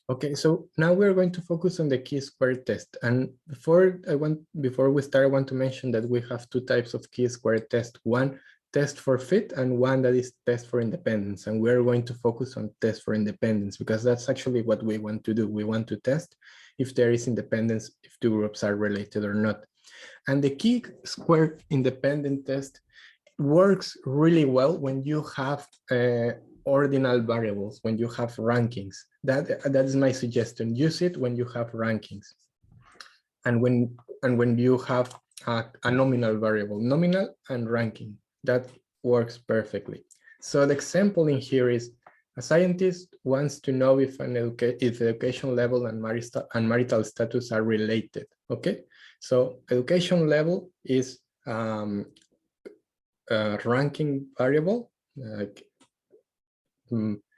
Okay, so now we're going to focus on the chi-square test. And before we start, I want to mention that we have two types of chi-square test. One test for fit and one that is test for independence. And we're going to focus on test for independence because that's actually what we want to do. We want to test if there is independence, if two groups are related or not. And the chi-square independent test works really well when you have ordinal variables, when you have rankings. That is my suggestion. Use it when you have rankings, and when you have a nominal variable, nominal and ranking. That works perfectly. So the example in here is a scientist wants to know if education level and marital status are related. Okay, so education level is ranking variable. Like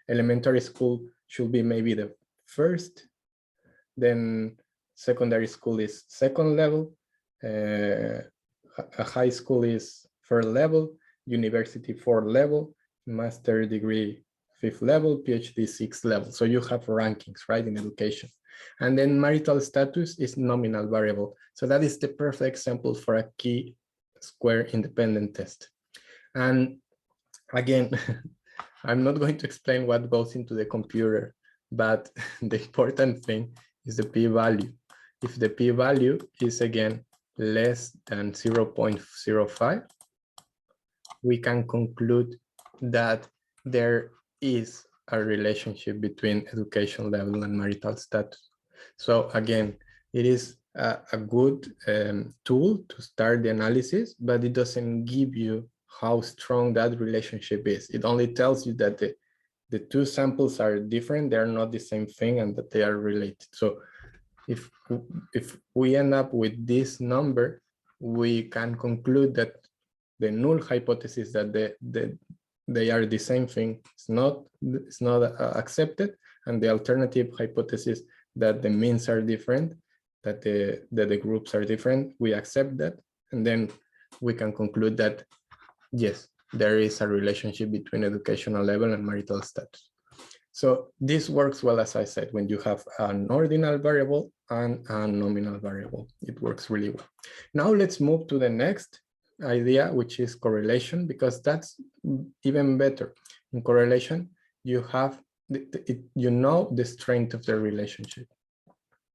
elementary school should be maybe the first, then secondary school is second level, a high school is third level, university fourth level, master degree fifth level, PhD sixth level. So you have rankings, right, in education. And then marital status is nominal variable. So that is the perfect example for a chi-square independent test. And again, I'm not going to explain what goes into the computer, but the important thing is the p-value. If the p-value is, again, less than 0.05, we can conclude that there is a relationship between education level and marital status. So again, it is a good tool to start the analysis, but it doesn't give you how strong that relationship is. It only tells you that the two samples are different, they're not the same thing, and that they are related. So if we end up with this number, we can conclude that the null hypothesis that they are the same thing is not accepted, and the alternative hypothesis that the means are different, that the groups are different, we accept that, and then we can conclude that yes, there is a relationship between educational level and marital status. So this works well, as I said, when you have an ordinal variable and a nominal variable. It works really well. Now let's move to the next idea, which is correlation, because that's even better. In correlation, you have you know the strength of the relationship.